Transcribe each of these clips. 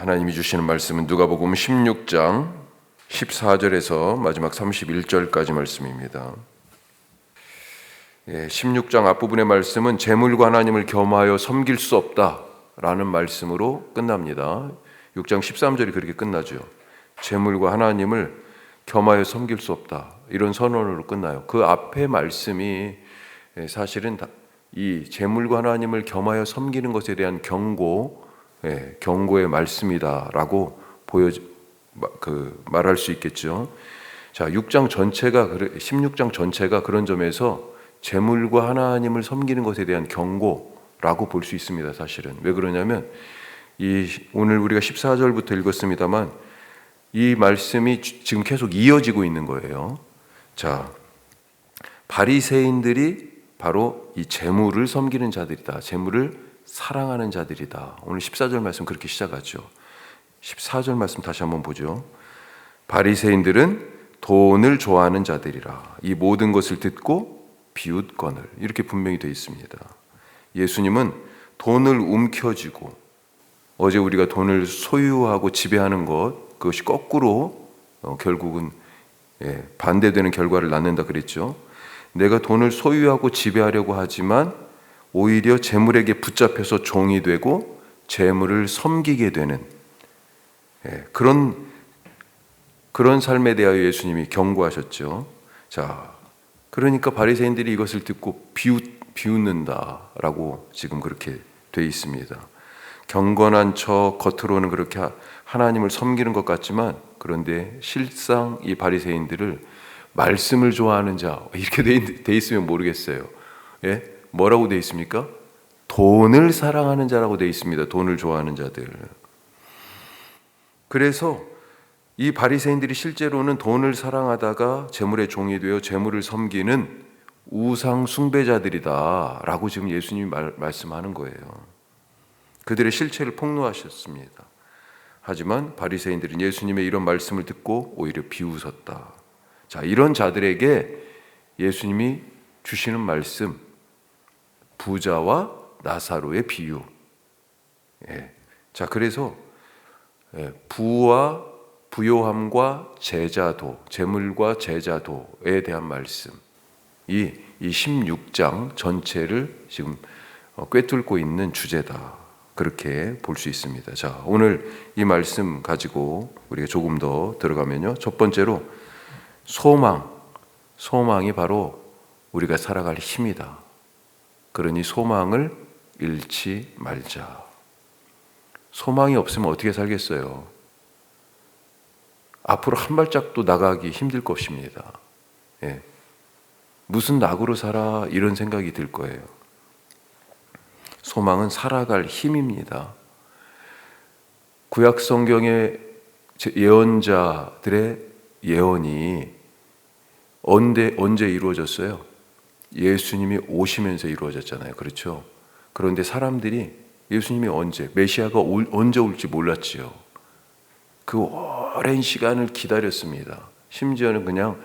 하나님이 주시는 말씀은 누가복음 16장 14절에서 마지막 31절까지 말씀입니다. 16장 앞부분의 말씀은 재물과 하나님을 겸하여 섬길 수 없다라는 말씀으로 끝납니다. 6장 13절이 그렇게 끝나죠. 재물과 하나님을 겸하여 섬길 수 없다, 이런 선언으로 끝나요. 그 앞에 말씀이 사실은 이 재물과 하나님을 겸하여 섬기는 것에 대한 경고의 말씀이다라고 말할 수 있겠죠. 자, 16장 전체가 그런 점에서 재물과 하나님을 섬기는 것에 대한 경고라고 볼 수 있습니다. 사실은 왜 그러냐면 오늘 우리가 14절부터 읽었습니다만 이 말씀이 지금 계속 이어지고 있는 거예요. 자, 바리새인들이 바로 이 재물을 섬기는 자들이다, 재물을 사랑하는 자들이다. 오늘 14절 말씀 그렇게 시작하죠. 14절 말씀 다시 한번 보죠. 바리새인들은 돈을 좋아하는 자들이라 이 모든 것을 듣고 비웃거늘, 이렇게 분명히 되어 있습니다. 예수님은 돈을 움켜쥐고, 어제 우리가 돈을 소유하고 지배하는 그것이 거꾸로 결국은 반대되는 결과를 낳는다 그랬죠. 내가 돈을 소유하고 지배하려고 하지만 오히려 재물에게 붙잡혀서 종이 되고 재물을 섬기게 되는 그런 삶에 대하여 예수님이 경고하셨죠. 자, 그러니까 바리새인들이 이것을 듣고 비웃는다라고 지금 그렇게 돼 있습니다. 경건한 척 겉으로는 그렇게 하나님을 섬기는 것 같지만, 그런데 실상 이 바리새인들을 말씀을 좋아하는 자, 이렇게 돼 있으면 모르겠어요. 뭐라고 돼 있습니까? 돈을 사랑하는 자라고 돼 있습니다. 돈을 좋아하는 자들. 그래서 이 바리새인들이 실제로는 돈을 사랑하다가 재물의 종이 되어 재물을 섬기는 우상 숭배자들이다라고 지금 예수님이 말씀하는 거예요. 그들의 실체를 폭로하셨습니다. 하지만 바리새인들은 예수님의 이런 말씀을 듣고 오히려 비웃었다. 자, 이런 자들에게 예수님이 주시는 말씀, 부자와 나사로의 비유. 자, 그래서 부요함과 제자도, 재물과 제자도에 대한 말씀, 이 16장 전체를 지금 꿰뚫고 있는 주제다, 그렇게 볼 수 있습니다. 자, 오늘 이 말씀 가지고 우리가 조금 더 들어가면요, 첫 번째로 소망이 바로 우리가 살아갈 힘이다. 그러니 소망을 잃지 말자. 소망이 없으면 어떻게 살겠어요? 앞으로 한 발짝도 나가기 힘들 것입니다. 무슨 낙으로 살아, 이런 생각이 들 거예요. 소망은 살아갈 힘입니다. 구약 성경의 예언자들의 예언이 언제 이루어졌어요? 예수님이 오시면서 이루어졌잖아요. 그렇죠? 그런데 사람들이 예수님이 메시아가 언제 올지 몰랐지요. 그 오랜 시간을 기다렸습니다. 심지어는 그냥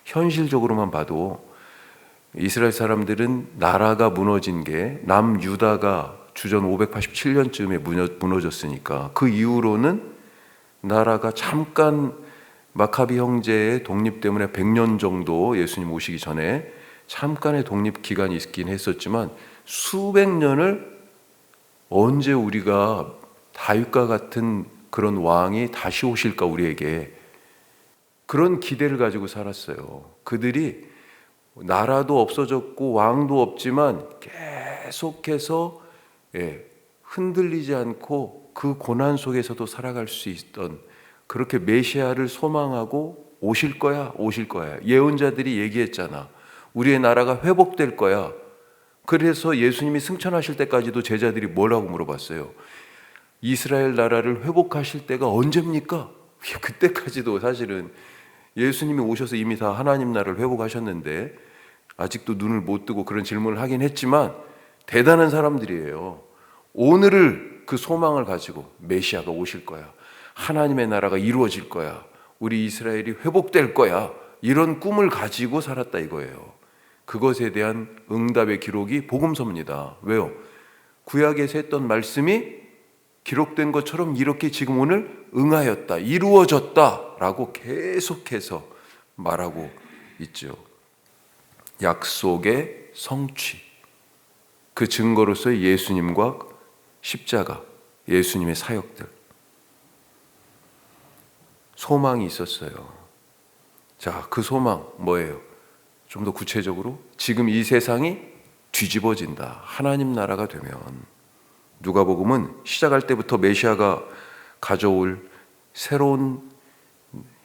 현실적으로만 봐도 이스라엘 사람들은 나라가 무너진 게 남유다가 주전 587년쯤에 무너졌으니까 그 이후로는 나라가 잠깐 마카비 형제의 독립 때문에 100년 정도 예수님 오시기 전에 잠깐의 독립 기간이 있긴 했었지만 수백 년을 언제 우리가 다윗과 같은 그런 왕이 다시 오실까, 우리에게 그런 기대를 가지고 살았어요. 그들이 나라도 없어졌고 왕도 없지만 계속해서 흔들리지 않고 그 고난 속에서도 살아갈 수 있던, 그렇게 메시아를 소망하고 오실 거야. 예언자들이 얘기했잖아. 우리의 나라가 회복될 거야. 그래서 예수님이 승천하실 때까지도 제자들이 뭐라고 물어봤어요? 이스라엘 나라를 회복하실 때가 언제입니까? 그때까지도 사실은 예수님이 오셔서 이미 다 하나님 나라를 회복하셨는데 아직도 눈을 못 뜨고 그런 질문을 하긴 했지만 대단한 사람들이에요. 오늘을 그 소망을 가지고 메시아가 오실 거야, 하나님의 나라가 이루어질 거야, 우리 이스라엘이 회복될 거야, 이런 꿈을 가지고 살았다 이거예요. 그것에 대한 응답의 기록이 복음서입니다. 왜요? 구약에서 했던 말씀이 기록된 것처럼 이렇게 지금 오늘 응하였다, 이루어졌다라고 계속해서 말하고 있죠. 약속의 성취, 그 증거로서의 예수님과 십자가, 예수님의 사역들, 소망이 있었어요. 자, 그 소망 뭐예요? 좀 더 구체적으로 지금 이 세상이 뒤집어진다, 하나님 나라가 되면. 누가복음은 시작할 때부터 메시아가 가져올 새로운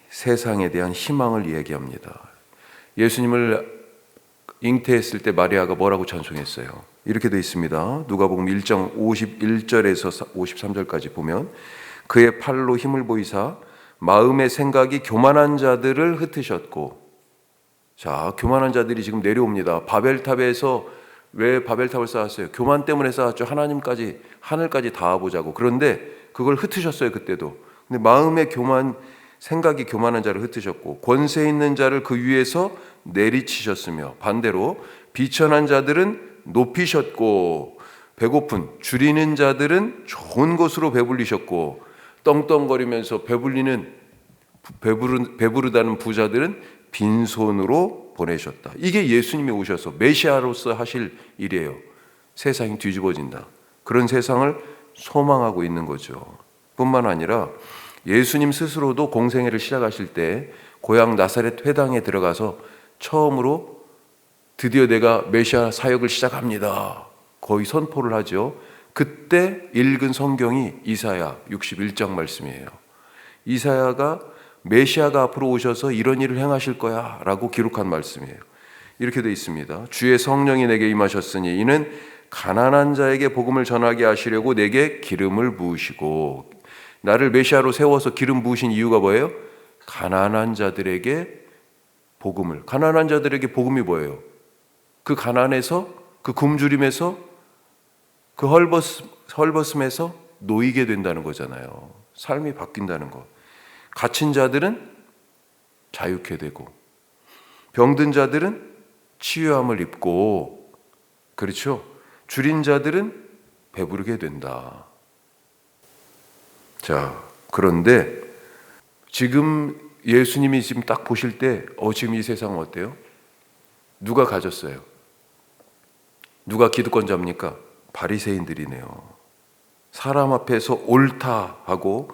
세상에 대한 희망을 이야기합니다. 예수님을 잉태했을 때 마리아가 뭐라고 찬송했어요? 이렇게 되어 있습니다. 누가복음 1장 51절에서 53절까지 보면, 그의 팔로 힘을 보이사 마음의 생각이 교만한 자들을 흩으셨고. 자, 교만한 자들이 지금 내려옵니다. 바벨탑에서 왜 바벨탑을 쌓았어요? 교만 때문에 쌓았죠. 하나님까지, 하늘까지 닿아보자고. 그런데 그걸 흩으셨어요, 그때도. 근데 마음의 생각이 교만한 자를 흩으셨고, 권세 있는 자를 그 위에서 내리치셨으며, 반대로 비천한 자들은 높이셨고, 배고픈 줄이는 자들은 좋은 것으로 배불리셨고, 떵떵거리면서 배부르다는 부자들은 빈손으로 보내셨다. 이게 예수님이 오셔서 메시아로서 하실 일이에요. 세상이 뒤집어진다. 그런 세상을 소망하고 있는 거죠. 뿐만 아니라 예수님 스스로도 공생애를 시작하실 때 고향 나사렛 회당에 들어가서 처음으로 드디어 내가 메시아 사역을 시작합니다, 거의 선포를 하죠. 그때 읽은 성경이 이사야 61장 말씀이에요. 이사야가 메시아가 앞으로 오셔서 이런 일을 행하실 거야 라고 기록한 말씀이에요. 이렇게 되어 있습니다. 주의 성령이 내게 임하셨으니 이는 가난한 자에게 복음을 전하게 하시려고 내게 기름을 부으시고. 나를 메시아로 세워서 기름 부으신 이유가 뭐예요? 가난한 자들에게 복음을. 가난한 자들에게 복음이 뭐예요? 그 가난에서, 그 굶주림에서, 그 헐벗음에서 놓이게 된다는 거잖아요. 삶이 바뀐다는 것. 갇힌 자들은 자유케 되고, 병든 자들은 치유함을 입고, 그렇죠? 줄인 자들은 배부르게 된다. 자, 그런데 지금 예수님이 지금 딱 보실 때 지금 이 세상은 어때요? 누가 가졌어요? 누가 기득권자입니까? 바리새인들이네요. 사람 앞에서 옳다 하고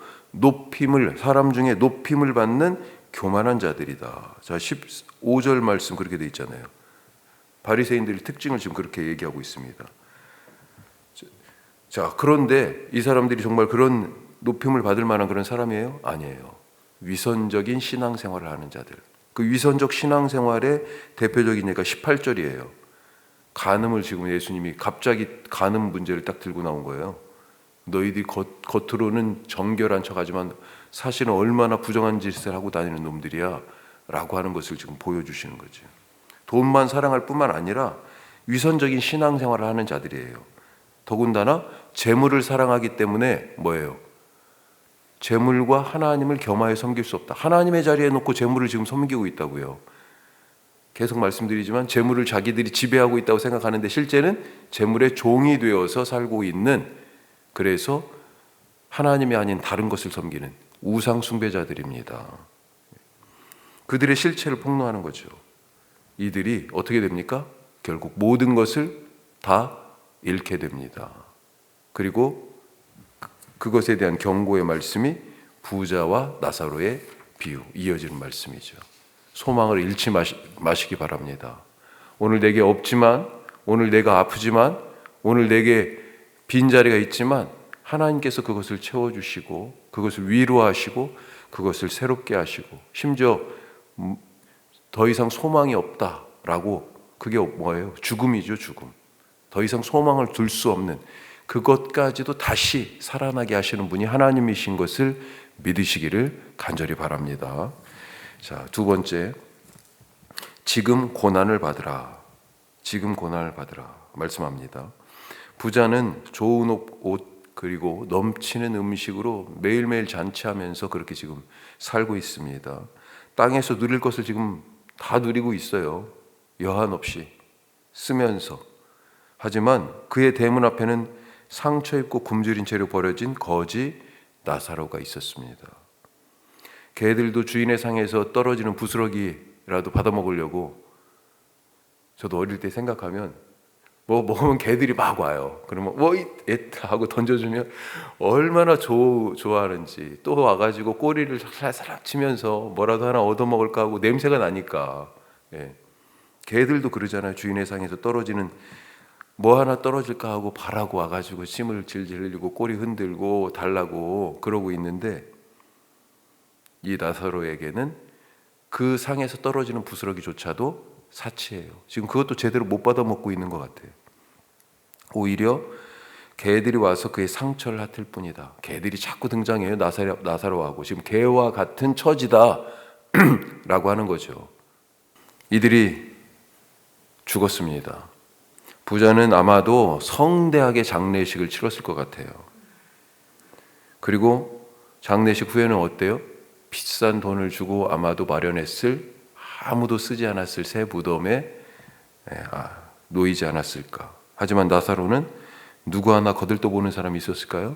사람 중에 높임을 받는 교만한 자들이다. 자, 15절 말씀 그렇게 돼 있잖아요. 바리새인들의 특징을 지금 그렇게 얘기하고 있습니다. 자, 그런데 이 사람들이 정말 그런 높임을 받을 만한 그런 사람이에요? 아니에요. 위선적인 신앙생활을 하는 자들. 그 위선적 신앙생활의 대표적인 예가 18절이에요. 간음을 지금 예수님이 갑자기 간음 문제를 딱 들고 나온 거예요. 너희들이 겉으로는 정결한 척하지만 사실은 얼마나 부정한 짓을 하고 다니는 놈들이야 라고 하는 것을 지금 보여주시는 거죠. 돈만 사랑할 뿐만 아니라 위선적인 신앙생활을 하는 자들이에요. 더군다나 재물을 사랑하기 때문에 뭐예요? 재물과 하나님을 겸하여 섬길 수 없다. 하나님의 자리에 놓고 재물을 지금 섬기고 있다고요. 계속 말씀드리지만 재물을 자기들이 지배하고 있다고 생각하는데 실제는 재물의 종이 되어서 살고 있는, 그래서 하나님이 아닌 다른 것을 섬기는 우상 숭배자들입니다. 그들의 실체를 폭로하는 거죠. 이들이 어떻게 됩니까? 결국 모든 것을 다 잃게 됩니다. 그리고 그것에 대한 경고의 말씀이 부자와 나사로의 비유, 이어지는 말씀이죠. 소망을 잃지 마시기 바랍니다. 오늘 내게 없지만, 오늘 내가 아프지만, 오늘 내게 빈자리가 있지만 하나님께서 그것을 채워주시고 그것을 위로하시고 그것을 새롭게 하시고, 심지어 더 이상 소망이 없다라고, 그게 뭐예요? 죽음이죠, 죽음. 더 이상 소망을 둘 수 없는 그것까지도 다시 살아나게 하시는 분이 하나님이신 것을 믿으시기를 간절히 바랍니다. 자, 두 번째, 지금 고난을 받으라. 지금 고난을 받으라 말씀합니다. 부자는 좋은 옷 그리고 넘치는 음식으로 매일매일 잔치하면서 그렇게 지금 살고 있습니다. 땅에서 누릴 것을 지금 다 누리고 있어요. 여한 없이 쓰면서. 하지만 그의 대문 앞에는 상처 입고 굶주린 채로 버려진 거지 나사로가 있었습니다. 개들도 주인의 상에서 떨어지는 부스러기라도 받아먹으려고, 저도 어릴 때 생각하면 뭐 먹으면 개들이 막 와요. 그러면 하고 던져주면 얼마나 좋아하는지, 또 와가지고 꼬리를 살살살 치면서 뭐라도 하나 얻어먹을까 하고 냄새가 나니까. 예. 개들도 그러잖아요. 주인의 상에서 떨어지는 뭐 하나 떨어질까 하고 바라고 와가지고 침을 질질 흘리고 꼬리 흔들고 달라고 그러고 있는데, 이 나사로에게는 그 상에서 떨어지는 부스러기조차도 사치예요. 지금 그것도 제대로 못 받아 먹고 있는 것 같아요. 오히려 개들이 와서 그의 상처를 핥을 뿐이다. 개들이 자꾸 등장해요. 나사로하고 지금 개와 같은 처지다 라고 하는 거죠. 이들이 죽었습니다. 부자는 아마도 성대하게 장례식을 치렀을 것 같아요. 그리고 장례식 후에는 어때요? 비싼 돈을 주고 아마도 마련했을, 아무도 쓰지 않았을 새 무덤에 놓이지 않았을까. 하지만 나사로는 누구 하나 거들떠보는 사람이 있었을까요?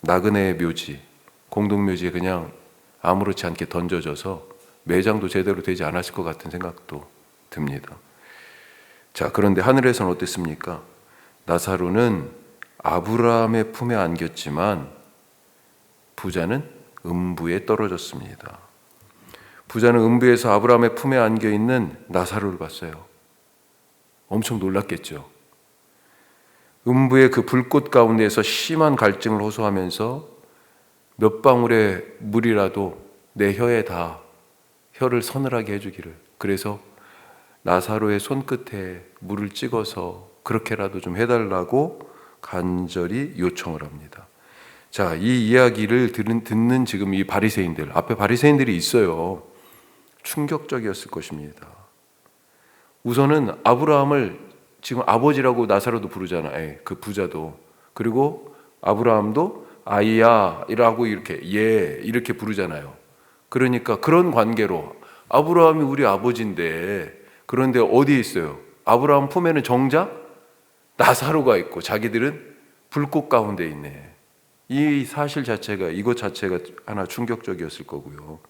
나그네의 묘지, 공동묘지에 그냥 아무렇지 않게 던져져서 매장도 제대로 되지 않았을 것 같은 생각도 듭니다. 자, 그런데 하늘에서는 어땠습니까? 나사로는 아브라함의 품에 안겼지만 부자는 음부에 떨어졌습니다. 부자는 음부에서 아브라함의 품에 안겨 있는 나사로를 봤어요. 엄청 놀랐겠죠. 음부의 그 불꽃 가운데에서 심한 갈증을 호소하면서 몇 방울의 물이라도 내 혀에 다 혀를 서늘하게 해주기를, 그래서 나사로의 손끝에 물을 찍어서 그렇게라도 좀 해달라고 간절히 요청을 합니다. 자, 이 이야기를 듣는 지금 이 바리새인들, 앞에 바리새인들이 있어요. 충격적이었을 것입니다. 우선은 아브라함을 지금 아버지라고 나사로도 부르잖아요. 그 부자도. 그리고 아브라함도 아이야라고 이렇게 부르잖아요. 그러니까 그런 관계로 아브라함이 우리 아버지인데, 그런데 어디에 있어요? 아브라함 품에는 정작 나사로가 있고 자기들은 불꽃 가운데 있네. 이 사실 자체가, 이것 자체가 하나 충격적이었을 거고요.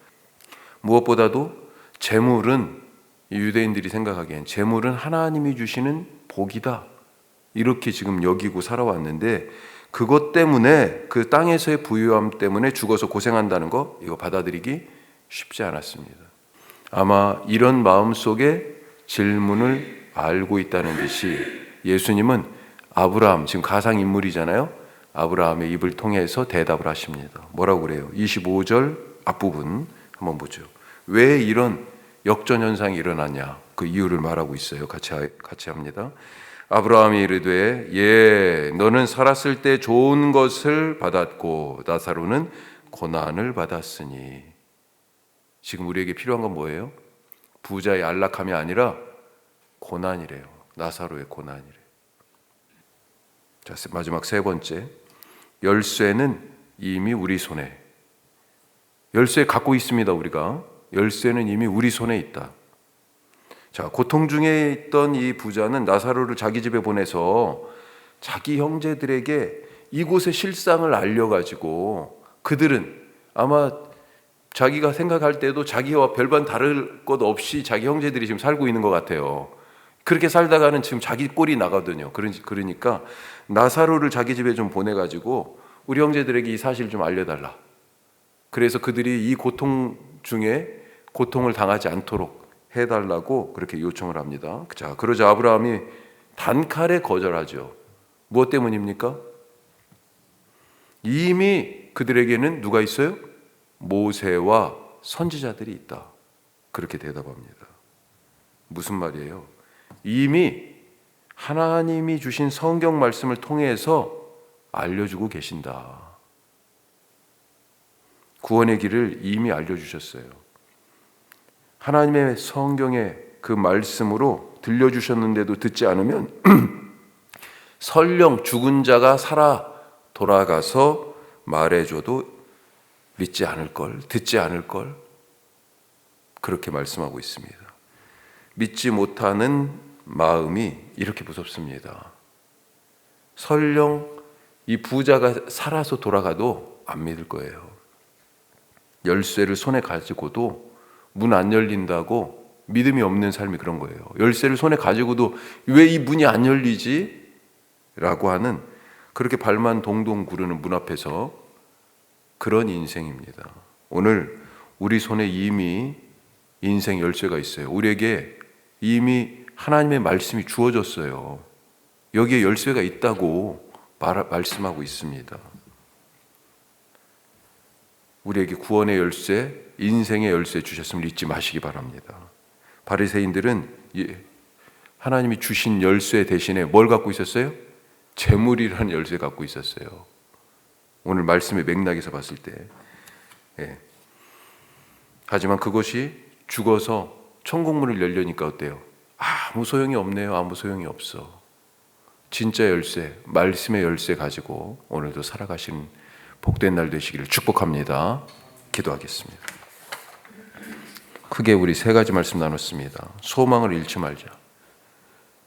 무엇보다도 재물은, 유대인들이 생각하기엔 재물은 하나님이 주시는 복이다, 이렇게 지금 여기고 살아왔는데, 그것 때문에, 그 땅에서의 부유함 때문에 죽어서 고생한다는 거, 이거 받아들이기 쉽지 않았습니다. 아마 이런 마음속에 질문을 알고 있다는 듯이 예수님은 아브라함, 지금 가상인물이잖아요. 아브라함의 입을 통해서 대답을 하십니다. 뭐라고 그래요? 25절 앞부분 한번 보죠. 왜 이런 역전현상이 일어나냐, 그 이유를 말하고 있어요. 같이 합니다. 아브라함이 이르되 너는 살았을 때 좋은 것을 받았고 나사로는 고난을 받았으니. 지금 우리에게 필요한 건 뭐예요? 부자의 안락함이 아니라 고난이래요. 나사로의 고난이래요. 자, 마지막 세 번째, 열쇠는 이미 우리 손에. 열쇠 갖고 있습니다. 우리가 열쇠는 이미 우리 손에 있다. 자, 고통 중에 있던 이 부자는 나사로를 자기 집에 보내서 자기 형제들에게 이곳의 실상을 알려가지고, 그들은 아마 자기가 생각할 때도 자기와 별반 다를 것 없이 자기 형제들이 지금 살고 있는 것 같아요. 그렇게 살다가는 지금 자기 꼴이 나거든요. 그러니까 나사로를 자기 집에 좀 보내가지고 우리 형제들에게 이 사실을 좀 알려달라. 그래서 그들이 이 고통 중에 고통을 당하지 않도록 해달라고 그렇게 요청을 합니다. 자, 그러자 아브라함이 단칼에 거절하죠. 무엇 때문입니까? 이미 그들에게는 누가 있어요? 모세와 선지자들이 있다. 그렇게 대답합니다. 무슨 말이에요? 이미 하나님이 주신 성경 말씀을 통해서 알려주고 계신다. 구원의 길을 이미 알려주셨어요. 하나님의 성경의 그 말씀으로 들려주셨는데도 듣지 않으면 설령 죽은 자가 살아 돌아가서 말해줘도 믿지 않을 걸, 듣지 않을 걸, 그렇게 말씀하고 있습니다. 믿지 못하는 마음이 이렇게 무섭습니다. 설령 이 부자가 살아서 돌아가도 안 믿을 거예요. 열쇠를 손에 가지고도 문 안 열린다고 믿음이 없는 삶이 그런 거예요. 열쇠를 손에 가지고도 왜 이 문이 안 열리지? 라고 하는, 그렇게 발만 동동 구르는 문 앞에서 그런 인생입니다. 오늘 우리 손에 이미 인생 열쇠가 있어요. 우리에게 이미 하나님의 말씀이 주어졌어요. 여기에 열쇠가 있다고 말씀하고 있습니다. 우리에게 구원의 열쇠, 인생의 열쇠 주셨음을 잊지 마시기 바랍니다. 바리새인들은 하나님이 주신 열쇠 대신에 뭘 갖고 있었어요? 재물이라는 열쇠 갖고 있었어요. 오늘 말씀의 맥락에서 봤을 때. 하지만 그것이 죽어서 천국문을 열려니까 어때요? 아무 소용이 없네요. 아무 소용이 없어. 진짜 열쇠, 말씀의 열쇠 가지고 오늘도 살아가시는 복된 날 되시기를 축복합니다. 기도하겠습니다. 크게 우리 세 가지 말씀 나눴습니다. 소망을 잃지 말자.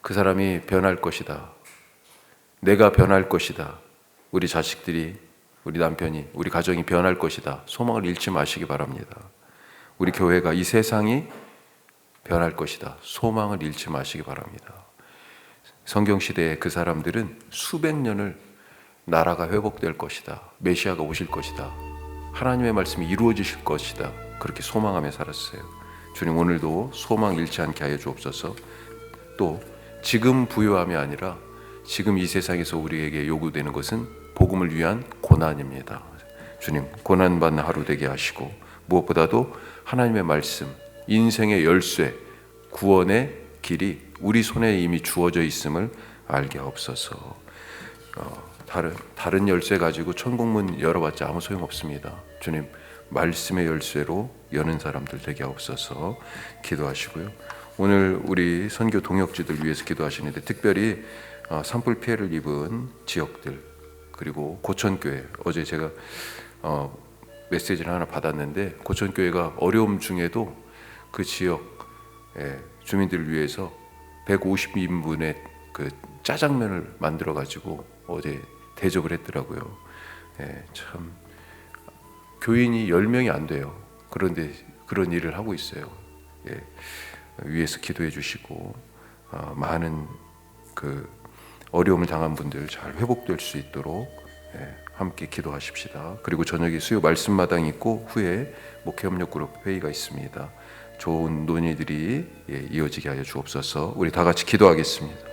그 사람이 변할 것이다. 내가 변할 것이다. 우리 자식들이, 우리 남편이, 우리 가정이 변할 것이다. 소망을 잃지 마시기 바랍니다. 우리 교회가, 이 세상이 변할 것이다. 소망을 잃지 마시기 바랍니다. 성경시대의 그 사람들은 수백 년을 나라가 회복될 것이다. 메시아가 오실 것이다. 하나님의 말씀이 이루어지실 것이다. 그렇게 소망하며 살았어요. 주님, 오늘도 소망 잃지 않게 하여 주옵소서. 또 지금 부요함이 아니라 지금 이 세상에서 우리에게 요구되는 것은 복음을 위한 고난입니다. 주님, 고난받는 하루 되게 하시고 무엇보다도 하나님의 말씀, 인생의 열쇠, 구원의 길이 우리 손에 이미 주어져 있음을 알게 하옵소서. 다른 열쇠 가지고 천국문 열어봤자 아무 소용없습니다. 주님, 말씀의 열쇠로 여는 사람들 되게 하옵소서. 기도하시고요. 오늘 우리 선교 동역지들 위해서 기도하시는데, 특별히 산불 피해를 입은 지역들, 그리고 고천교회, 어제 제가 메시지를 하나 받았는데, 고천교회가 어려움 중에도 그 지역 주민들을 위해서 150인분의 그 짜장면을 만들어 가지고 어제 대접을 했더라고요. 참 교인이 10명이 안 돼요. 그런데 그런 일을 하고 있어요. 위에서 기도해 주시고 많은 그 어려움을 당한 분들 잘 회복될 수 있도록 함께 기도하십시다. 그리고 저녁에 수요 말씀마당 있고 후에 목회협력그룹 회의가 있습니다. 좋은 논의들이 이어지게 하여 주옵소서. 우리 다 같이 기도하겠습니다.